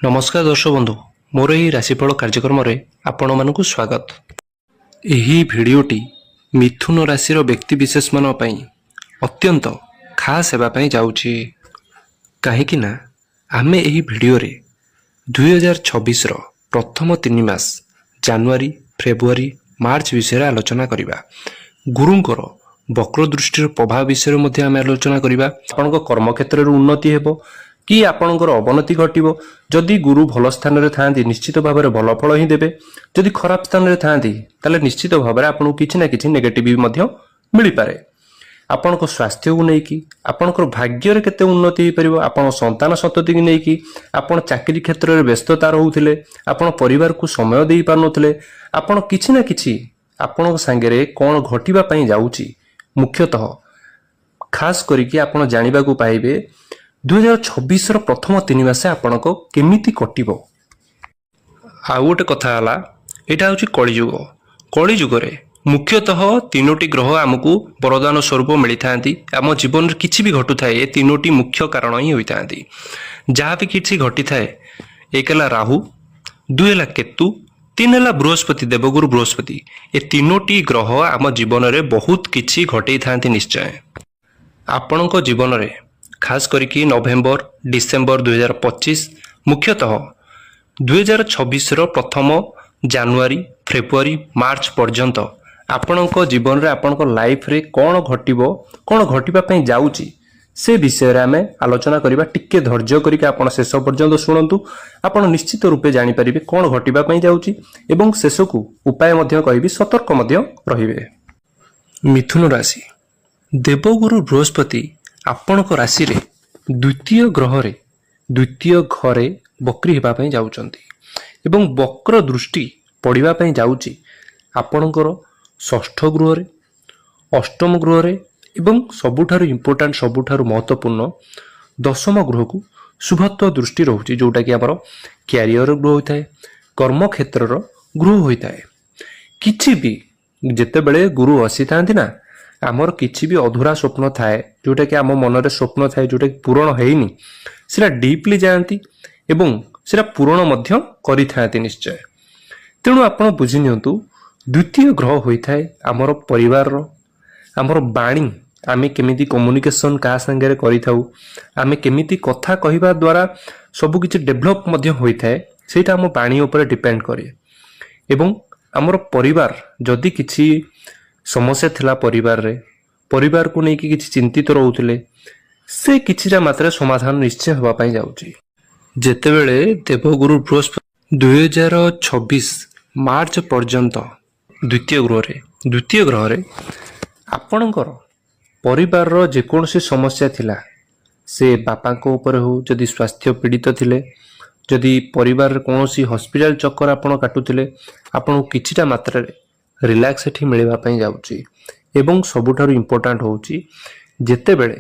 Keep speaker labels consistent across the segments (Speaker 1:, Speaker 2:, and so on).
Speaker 1: नमस्कार दर्शक बंधु मोर यही राशिफल कार्यक्रम में आपण मानक स्वागत। यही भिडटी मिथुन राशि व्यक्ति विशेष मान अत्यंत खास होगापी जाऊँगी कहीं आमे यही भिडियो 2026 प्रथम 3 मास जनवरी फेब्रुआरी मार्च विषय आलोचना करवा। गुरुंकर वक्र दृष्टि प्रभाव विषय आम आलोचना करवा। आपण कर्म क्षेत्र में उन्नति हेबो कि आपणकर अवनति घटो। जदि गुरु भल स्थान में था निश्चित भाव में भल फल ही देवे। जदि खराब स्थान में था निश्चित भाव में आपको किसी ना कि नेगेटिव मिल पारे। आपण स्वास्थ्य को लेकिन आपणकर भाग्य केते उन्नति हो पार। आप संतान सतति की लेकिन आपड़ चाकरी क्षेत्र में व्यस्तता रोते आपण परिवार को समय दे पारे। आपड़ किसी ना कि आपण सांगे कौन घटवाई जाऊँगी मुख्यतः खास करके आप जानवा पाइबे 2026 प्रथम 3 मास आपण केमिति कटिबो। आउ गोटे कथा है यहाँ हूँ कलिजुग। कलिजुग मुख्यतः 3टी ग्रह आमको वरदान स्वरूप मिली था। आम जीवन में किसी भी घटू थाए 3टी मुख्य कारण ही होता है। जहाँ भी किसी घटी थाए 1 है राहु, 2 है केतु, 3 है बृहस्पति देवगुरु बृहस्पति। ये 3टी ग्रह आम जीवन में बहुत किसी घटे था निश्चय। आपण जीवन में खास करके नवेम्बर डिसेम्बर 2025 मुख्यतः 2026 प्रथम जनवरी फेब्रुआरी मार्च पर्यंत आपण जीवन में आपण लाइफ रे कौन घटो कौन घटवाई जाऊँगी से विषय में आम आलोचना करवा। टिके धैर्य करके आप शेष पर्यंत शुणु। आप निश्चित रूपे जानीपर कौन घटवाई जाऊँगी एवं शेष को उपाय कहि सतर्क रे। मिथुन राशि देवगुरु बृहस्पति आपण राशि रे द्वितीय ग्रह रे द्वितीय घरे बक्री होगापी जाउचंती एवं वक्र दृष्टि पड़ापी जाऊँगी आपणकर षष्ठ गृह रे अष्टम गृह रे एवं सबुठारु इम्पोर्टाट सबुठारु महत्वपूर्ण दशम गृह को शुभत्व दृष्टि रोचे जोटा कि आमर क्यारियर गृह होता है कर्म क्षेत्र गृह होता है। किछि भी जेते बेले गुरु आसी था ना आमर किसी भी अधूरा स्वप्न थाए जोटा कि आम मन में स्वप्न थाए जोटा कि पूरण होनी सेटा डीपली जाती एवं सेटा पूरण करि थाते निश्चय। तेणु आप बुझी नियंतु द्वितीय ग्रह होता है आमर परिवार आमर बाणी आमे केमिति कम्युनिकेशन का संगे करिथाउ आमे केमिति कथा कहिबा द्वारा सब किछि डेभलप होता है सेटा आम बाणी उपर डिपेंड करे। एवं आमर परिवार जदि किछि समस्या थिला परिवार को लेकिन किसी चिंतित रोते से किछिटा मात्रा समाधान निश्चय होगापी जाऊँगी। जेतेबेले देवगुरु बृहस्पति 2026 मार्च पर्यंत द्वितीय ग्रह रे आपणकर परिवार जेकोसी समस्या थिला से बापा को ऊपर हो जदि स्वास्थ्य पीड़ित थिले जदि परिवार कौन हॉस्पिटल चक्कर आपण काटुले आपन किछिटा मात्रा रिलैक्स एठी मिलवाई जाऊँगी। एवं सबुठारु इम्पोर्टाट होउची जेतेबेले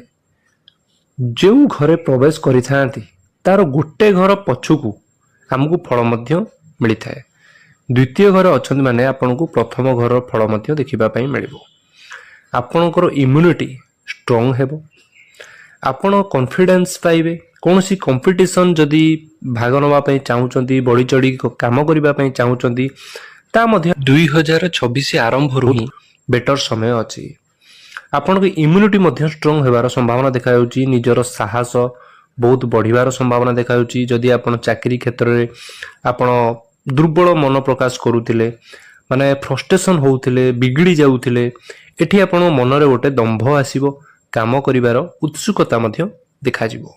Speaker 1: जो घरे प्रवेश करि थांती तार गोटे घर पछुकू आमको फल मिली थाए। द्वितीय घर अछंती माने आपनको प्रथम घर फल देखिबा पई मिलिबो। आपणकर इम्यूनिटी स्ट्रांग हेबो। आपण कॉन्फिडेंस पाइबे। कौनसी कंपटीशन जदि भाग नवा पई चाहूचंती बढ़ी चढ़ी काम करिबा पई चाहूचंती ता मध्य 2026 आरंभ रु ही बेटर समय अच्छी। आपण इम्यूनिटी स्ट्रांग होबार संभावना देखा जाउची। निजर साहस बहुत बढ़िवार संभावना देखा जाउची। जदि आपण चाकरी क्षेत्र में आपण दुर्बल मन प्रकाश करुथिले माने फ्रस्ट्रेशन होउथिले बिगड़ी जाउथिले एठी आपण मन रे गोटे दंभ आसीबो काम करिवार उत्सुकता देखा जिवो।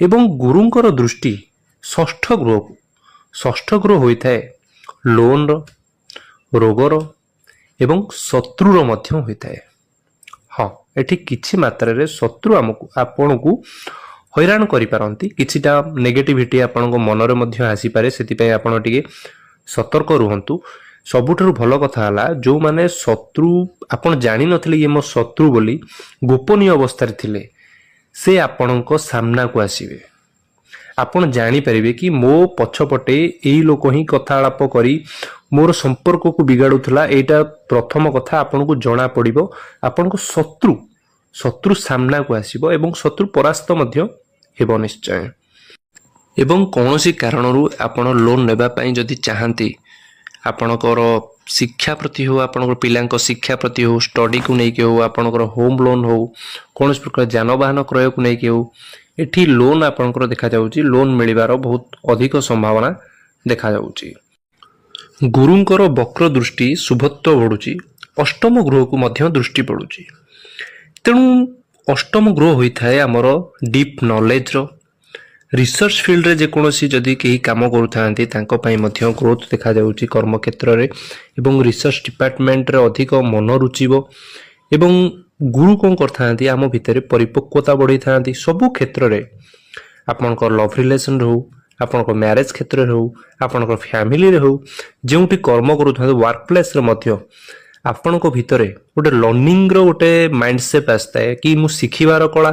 Speaker 1: एवं गुरुंकर दृष्टि षष्ठ गृह होइथाए लोन रोगर एवं शत्रुर होता है। हाँ एठी किछि मात्रा रे शत्रु आमको आपण को हैरान करि पारंती किछिटा नेगेटिविटी आपण मन रे मध्य आसी पारे सेति पय आपण टिके सतर्क रुहंतु। सबुठारु भल कथा हला जो माने शत्रु आपण जानि नथिले ये मो शत्रु बोली गोपनीय अवस्था रे थिले से आपणको सामना को आसीबे। आपण जानी परिबे कि मो पछपटे एई लोक ही कथालाप करी मोर संपर्क को बिगाड़ुला। एटा प्रथम कथा आपन को जना पड़िबो। आपन को शत्रु सामना को आसीबो एवं शत्रु परास्त हेबो निश्चय। ଏବଂ କୌଣସି କାରଣରୁ ଆପଣ ଲୋନ୍ ନେବା ପାଇଁ ଯଦି ଚାହାନ୍ତି, ଆପଣଙ୍କର ଶିକ୍ଷା ପ୍ରତି ହେଉ, ଆପଣଙ୍କର ପିଲାଙ୍କ ଶିକ୍ଷା ପ୍ରତି ହେଉ, ଷ୍ଟଡ଼ିକୁ ନେଇକି ହେଉ, ଆପଣଙ୍କର ହୋମ୍ ଲୋନ୍ ହେଉ, କୌଣସି ପ୍ରକାର ଯାନବାହନ କ୍ରୟକୁ ନେଇକି ହେଉ, ଏଠି ଲୋନ୍ ଆପଣଙ୍କର ଦେଖାଯାଉଛି ଲୋନ୍ ମିଳିବାର ବହୁତ ଅଧିକ ସମ୍ଭାବନା ଦେଖାଯାଉଛି। ଗୁରୁଙ୍କର ବକ୍ର ଦୃଷ୍ଟି ଶୁଭତ୍ୱ ବଢ଼ୁଛି, ଅଷ୍ଟମ ଗୃହକୁ ମଧ୍ୟ ଦୃଷ୍ଟି ପଡ଼ୁଛି। ତେଣୁ ଅଷ୍ଟମ ଗୃହ ହୋଇଥାଏ ଆମର ଡିପ୍ ନଲେଜର, ରିସର୍ଚ୍ଚ ଫିଲ୍ଡରେ ଯେକୌଣସି ଯଦି କେହି କାମ କରୁଥାନ୍ତି ତାଙ୍କ ପାଇଁ ମଧ୍ୟ ଗ୍ରୋଥ୍ ଦେଖାଯାଉଛି କର୍ମକ୍ଷେତ୍ରରେ, ଏବଂ ରିସର୍ଚ୍ଚ ଡିପାର୍ଟମେଣ୍ଟରେ ଅଧିକ ମନ ରୁଚିବ। ଏବଂ ଗୁରୁ କ'ଣ କରିଥାନ୍ତି, ଆମ ଭିତରେ ପରିପକ୍ୱତା ବଢ଼େଇଥାନ୍ତି ସବୁ କ୍ଷେତ୍ରରେ। ଆପଣଙ୍କ ଲଭ୍ ରିଲେସନ୍ରେ ହେଉ, ଆପଣଙ୍କ ମ୍ୟାରେଜ୍ କ୍ଷେତ୍ରରେ ହେଉ, ଆପଣଙ୍କ ଫ୍ୟାମିଲିରେ ହେଉ, ଯେଉଁଠି କର୍ମ କରୁଥାନ୍ତି ୱାର୍କ ପ୍ଲେସ୍ରେ ମଧ୍ୟ ଆପଣଙ୍କ ଭିତରେ ଗୋଟେ ଲର୍ଣ୍ଣିଂର ଗୋଟେ ମାଇଣ୍ଡସେଟ୍ ଆସିଥାଏ କି ମୁଁ ଶିଖିବାର କଳା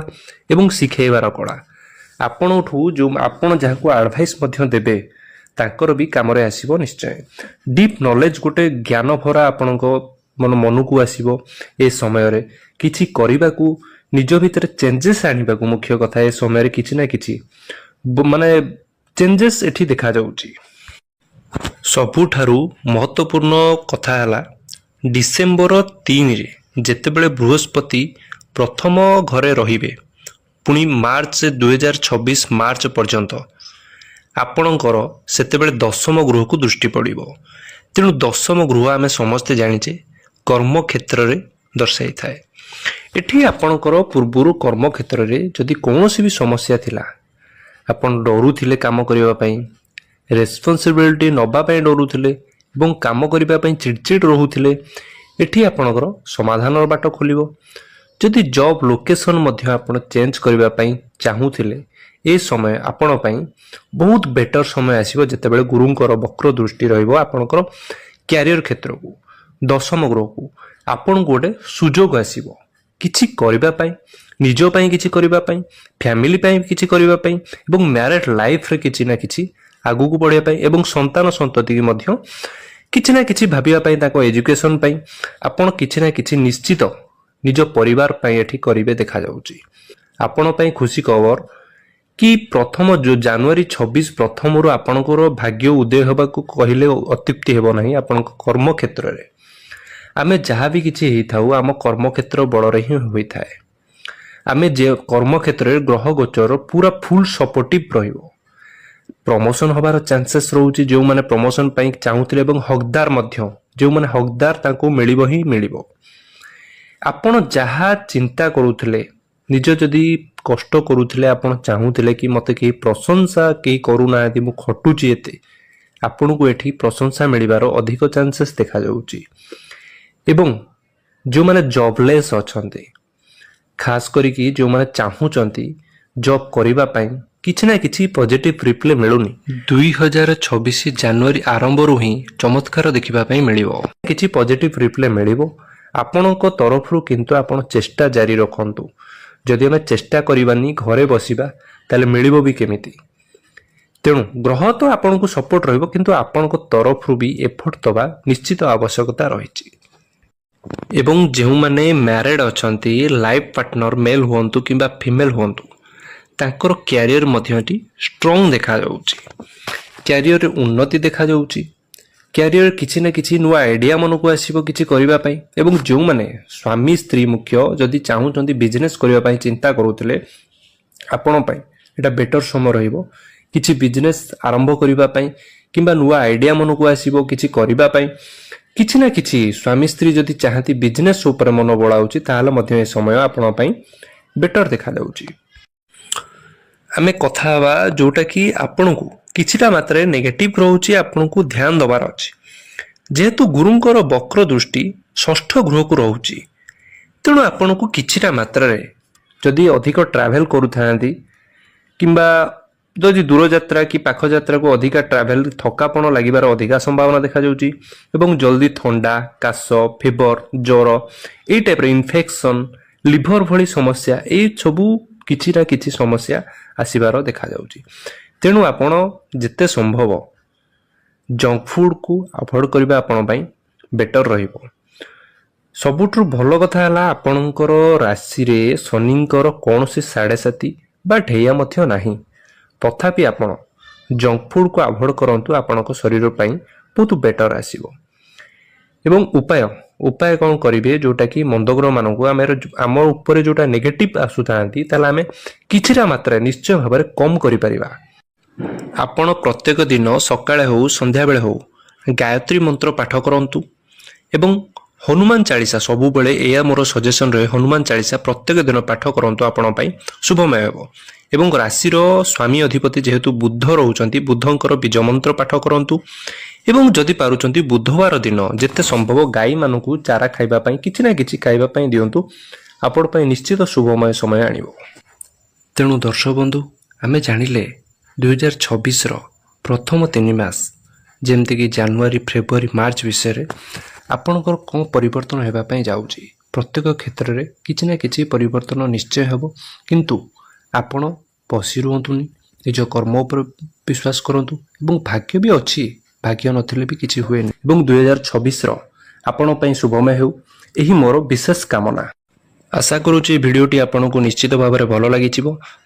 Speaker 1: ଏବଂ ଶିଖେଇବାର କଳା। ଆପଣଠୁ ଯେଉଁ ଆପଣ ଯାହାକୁ ଆଡ଼ଭାଇସ୍ ମଧ୍ୟ ଦେବେ ତାଙ୍କର ବି କାମରେ ଆସିବ ନିଶ୍ଚୟ। ଡିପ୍ ନଲେଜ ଗୋଟେ ଜ୍ଞାନ ଭରା ଆପଣଙ୍କ ମନକୁ ଆସିବ। ଏ ସମୟରେ କିଛି କରିବାକୁ, ନିଜ ଭିତରେ ଚେଞ୍ଜେସ୍ ଆଣିବାକୁ, ମୁଖ୍ୟ କଥା ଏ ସମୟରେ କିଛି ନା କିଛି ମାନେ ଚେଞ୍ଜେସ୍ ଏଠି ଦେଖାଯାଉଛି। ସବୁଠାରୁ ମହତ୍ତ୍ୱପୂର୍ଣ୍ଣ କଥା ହେଲା ଡିସେମ୍ବର 3ରେ ଯେତେବେଳେ ବୃହସ୍ପତି ପ୍ରଥମ ଘରେ ରହିବେ, ପୁଣି ମାର୍ଚ୍ଚ 2026 ମାର୍ଚ୍ଚ ପର୍ଯ୍ୟନ୍ତ ଆପଣଙ୍କର ସେତେବେଳେ ଦଶମ ଗୃହକୁ ଦୃଷ୍ଟି ପଡ଼ିବ। ତେଣୁ ଦଶମ ଗୃହ ଆମେ ସମସ୍ତେ ଜାଣିଛେ କର୍ମକ୍ଷେତ୍ରରେ ଦର୍ଶାଇଥାଏ। ଏଠି ଆପଣଙ୍କର ପୂର୍ବରୁ କର୍ମକ୍ଷେତ୍ରରେ ଯଦି କୌଣସି ବି ସମସ୍ୟା ଥିଲା, ଆପଣ ଡରୁଥିଲେ କାମ କରିବା ପାଇଁ, ରେସ୍ପନ୍ସିବିଲିଟି ନେବା ପାଇଁ ଡରୁଥିଲେ ଏବଂ କାମ କରିବା ପାଇଁ ଚିଡ଼ଚିଡ଼ ରହୁଥିଲେ, ଏଠି ଆପଣଙ୍କର ସମାଧାନର ବାଟ ଖୋଲିବ। ଯଦି ଜବ୍ ଲୋକେସନ୍ ମଧ୍ୟ ଆପଣ ଚେଞ୍ଜ କରିବା ପାଇଁ ଚାହୁଁଥିଲେ, ଏ ସମୟ ଆପଣ ପାଇଁ ବହୁତ ବେଟର ସମୟ ଆସିବ ଯେତେବେଳେ ଗୁରୁଙ୍କର ବକ୍ର ଦୃଷ୍ଟି ରହିବ ଆପଣଙ୍କର କ୍ୟାରିୟର କ୍ଷେତ୍ରକୁ, ଦଶମ ଗୃହକୁ। ଆପଣଙ୍କୁ ଗୋଟେ ସୁଯୋଗ ଆସିବ କିଛି କରିବା ପାଇଁ, ନିଜ ପାଇଁ କିଛି କରିବା ପାଇଁ, ଫ୍ୟାମିଲି ପାଇଁ କିଛି କରିବା ପାଇଁ, ଏବଂ ମ୍ୟାରେଡ୍ ଲାଇଫ୍ରେ କିଛି ନା କିଛି ଆଗକୁ ବଢ଼ିବା ପାଇଁ, ଏବଂ ସନ୍ତାନ ସନ୍ତତିକି ମଧ୍ୟ କିଛି ନା କିଛି ଭାବିବା ପାଇଁ, ତାଙ୍କ ଏଜୁକେସନ୍ ପାଇଁ ଆପଣ କିଛି ନା କିଛି ନିଶ୍ଚିତ ନିଜ ପରିବାର ପାଇଁ ଏଠି କରିବେ ଦେଖାଯାଉଛି। ଆପଣ ପାଇଁ ଖୁସି ଖବର କି ପ୍ରଥମ ଜାନୁଆରୀ 26 ପ୍ରଥମରୁ ଆପଣଙ୍କର ଭାଗ୍ୟ ଉଦୟ ହେବାକୁ କହିଲେ ଅତ୍ୟୁକ୍ତି ହେବ ନାହିଁ। ଆପଣଙ୍କ କର୍ମକ୍ଷେତ୍ରରେ ଆମେ ଯାହା ବି କିଛି ହେଇଥାଉ ଆମ କର୍ମକ୍ଷେତ୍ର ବଳରେ ହିଁ ହୋଇଥାଏ। ଆମେ ଯେ କର୍ମକ୍ଷେତ୍ରରେ ଗ୍ରହ ଗୋଚର ପୁରା ଫୁଲ୍ ସପୋର୍ଟିଭ୍ ରହିବ। ପ୍ରମୋସନ୍ ହେବାର ଚାନ୍ସେସ୍ ରହୁଛି, ଯେଉଁମାନେ ପ୍ରମୋସନ୍ ପାଇଁ ଚାହୁଁଥିଲେ, ଏବଂ ହକଦାର ମଧ୍ୟ, ଯେଉଁମାନେ ହକଦାର ତାଙ୍କୁ ମିଳିବ ହିଁ ମିଳିବ। ଆପଣ ଯାହା ଚିନ୍ତା କରୁଥିଲେ, ନିଜ ଯଦି କଷ୍ଟ କରୁଥିଲେ, ଆପଣ ଚାହୁଁଥିଲେ କି ମୋତେ କେହି ପ୍ରଶଂସା କେହି କରୁନାହାନ୍ତି, ମୁଁ ଖଟୁଛି ଏତେ, ଆପଣଙ୍କୁ ଏଠି ପ୍ରଶଂସା ମିଳିବାର ଅଧିକ ଚାନ୍ସେସ୍ ଦେଖାଯାଉଛି। ଏବଂ ଯେଉଁମାନେ ଜବଲେସ୍ ଅଛନ୍ତି, ଖାସ କରିକି ଯେଉଁମାନେ ଚାହୁଁଛନ୍ତି ଜବ୍ କରିବା ପାଇଁ, କିଛି ନା କିଛି ପଜିଟିଭ୍ ରିପ୍ଲେ ମିଳୁନି। 2026 ଜାନୁଆରୀ ଆରମ୍ଭରୁ ହିଁ ଚମତ୍କାର ଦେଖିବା ପାଇଁ ମିଳିବ, କିଛି ପଜିଟିଭ୍ ରିପ୍ଲେ ମିଳିବ ଆପଣଙ୍କ ତରଫରୁ। କିନ୍ତୁ ଆପଣ ଚେଷ୍ଟା ଜାରି ରଖନ୍ତୁ। ଯଦି ଆମେ ଚେଷ୍ଟା କରିବାନି, ଘରେ ବସିବା, ତାହେଲେ ମିଳିବ ବି କେମିତି? ତେଣୁ ଗ୍ରହ ତ ଆପଣଙ୍କୁ ସପୋର୍ଟ ରହିବ, କିନ୍ତୁ ଆପଣଙ୍କ ତରଫରୁ ବି ଏଫର୍ଟ ଦେବା ନିଶ୍ଚିତ ଆବଶ୍ୟକତା ରହିଛି। ଏବଂ ଯେଉଁମାନେ ମ୍ୟାରେଡ୍ ଅଛନ୍ତି, ଲାଇଫ୍ ପାର୍ଟନର ମେଲ୍ ହୁଅନ୍ତୁ କିମ୍ବା ଫିମେଲ୍ ହୁଅନ୍ତୁ, ତାଙ୍କର କ୍ୟାରିୟର ମଧ୍ୟ ଏଠି ଷ୍ଟ୍ରଙ୍ଗ ଦେଖାଯାଉଛି। କ୍ୟାରିୟରରେ ଉନ୍ନତି ଦେଖାଯାଉଛି। କ୍ୟାରିୟର କିଛି ନା କିଛି ନୂଆ ଆଇଡ଼ିଆ ମନକୁ ଆସିବ କିଛି କରିବା ପାଇଁ। ଏବଂ ଯେଉଁମାନେ ସ୍ୱାମୀ ସ୍ତ୍ରୀ ମୁଖ୍ୟ ଯଦି ଚାହୁଁଛନ୍ତି ବିଜନେସ୍ କରିବା ପାଇଁ ଚିନ୍ତା କରୁଥିଲେ, ଆପଣ ପାଇଁ ଏଇଟା ବେଟର ସମୟ ରହିବ କିଛି ବିଜନେସ୍ ଆରମ୍ଭ କରିବା ପାଇଁ, କିମ୍ବା ନୂଆ ଆଇଡ଼ିଆ ମନକୁ ଆସିବ କିଛି କରିବା ପାଇଁ। କିଛି ନା କିଛି ସ୍ୱାମୀ ସ୍ତ୍ରୀ ଯଦି ଚାହାନ୍ତି ବିଜନେସ୍ ଉପରେ ମନ ବଳାଉଛି, ତାହେଲେ ମଧ୍ୟ ଏ ସମୟ ଆପଣଙ୍କ ପାଇଁ ବେଟର ଦେଖାଯାଉଛି। ଆମେ କଥା ହେବା ଯେଉଁଟାକି ଆପଣଙ୍କୁ କିଛିଟା ମାତ୍ରାରେ ନେଗେଟିଭ୍ ରହୁଛି, ଆପଣଙ୍କୁ ଧ୍ୟାନ ଦେବାର ଅଛି। ଯେହେତୁ ଗୁରୁଙ୍କର ବକ୍ର ଦୃଷ୍ଟି ଷଷ୍ଠ ଗୃହକୁ ରହୁଛି, ତେଣୁ ଆପଣଙ୍କୁ କିଛିଟା ମାତ୍ରାରେ ଯଦି ଅଧିକ ଟ୍ରାଭେଲ୍ କରୁଥାନ୍ତି, କିମ୍ବା ଯଦି ଦୂରଯାତ୍ରା କି ପାଖ ଯାତ୍ରାକୁ ଅଧିକା ଟ୍ରାଭେଲ୍, ଥକାପଣ ଲାଗିବାର ଅଧିକା ସମ୍ଭାବନା ଦେଖାଯାଉଛି। ଏବଂ ଜଲ୍ଦି ଥଣ୍ଡା, କାଶ, ଫିଭର, ଜ୍ୱର, ଏଇ ଟାଇପ୍ର ଇନଫେକ୍ସନ୍, ଲିଭର ଭଳି ସମସ୍ୟା, ଏଇ ସବୁ କିଛି ନା କିଛି ସମସ୍ୟା ଆସିବାର ଦେଖାଯାଉଛି। ତେଣୁ ଆପଣ ଯେତେ ସମ୍ଭବ ଜଙ୍କ ଫୁଡ଼କୁ ଆଭଏଡ଼ କରିବା ଆପଣ ପାଇଁ ବେଟର ରହିବ। ସବୁଠୁ ଭଲ କଥା ହେଲା ଆପଣଙ୍କର ରାଶିରେ ଶନିଙ୍କର କୌଣସି 7.5 ବା ଢେୟା ମଧ୍ୟ ନାହିଁ। ତଥାପି ଆପଣ जंक फूड को अवॉइड करंतु आपनक शरीर पई बहुत बेटर आसीबो। एवं उपाय उपाय कौन करेंगे जोटा कि मंदग्रह मानक आम उपर जोटा नेगेटिव आसुता आम किछिटा मात्रा निश्चय भाव में कम कर आपण प्रत्येक दिन सकाळे हो संध्या बेले हो गायत्री मंत्र पाठ करंतु एवं हनुमान चालीसा सबु बेले एया मोर सजेशन रहे हनुमान चालीसा प्रत्येक दिन पाठ करंतु आपण पई शुभमय हेबो। एवं राशि स्वामी अधिपति जेहेतु बुद्ध रहउचंती बुद्धंकर बीज मंत्र पाठ करंतु एवं जदि पारुचंती बुधवार दिन जेते संभव गाई मानकु चारा खाइबा पई किछि ना किछि खाइबा पई दियंतु आपण पई निश्चित शुभमय समय आनिबो। तेणु दर्शक बंधु आमे जानिले 2026 रो प्रथम 3 मास जेमति कि जनवरी फेब्रुआरी मार्च विषय रे आपणकर कोन परिवर्तन हेबा पई जाउची। प्रत्येक क्षेत्र रे किछि ना किछि परिवर्तन निश्चय हेबो, किंतु आपण बसी रुहंतुनी निज कर्म उपर विश्वास करंतु एवं भाग्य भी अछि, भाग्य नथिले भी किछि हुएनी। एवं 2026 रो आपण पई शुभमय हेउ एही मोर विशेष कामना। आशा करूची भिडियोटी आपनको निश्चित भाव में भल लगी।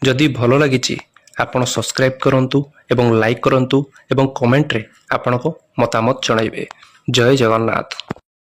Speaker 1: जदि भल लगी आपण सब्सक्राइब करंतु एवं लाइक करंतु एवं कमेंट रे आपनको मतामत जणाइबे। जय जगन्नाथ।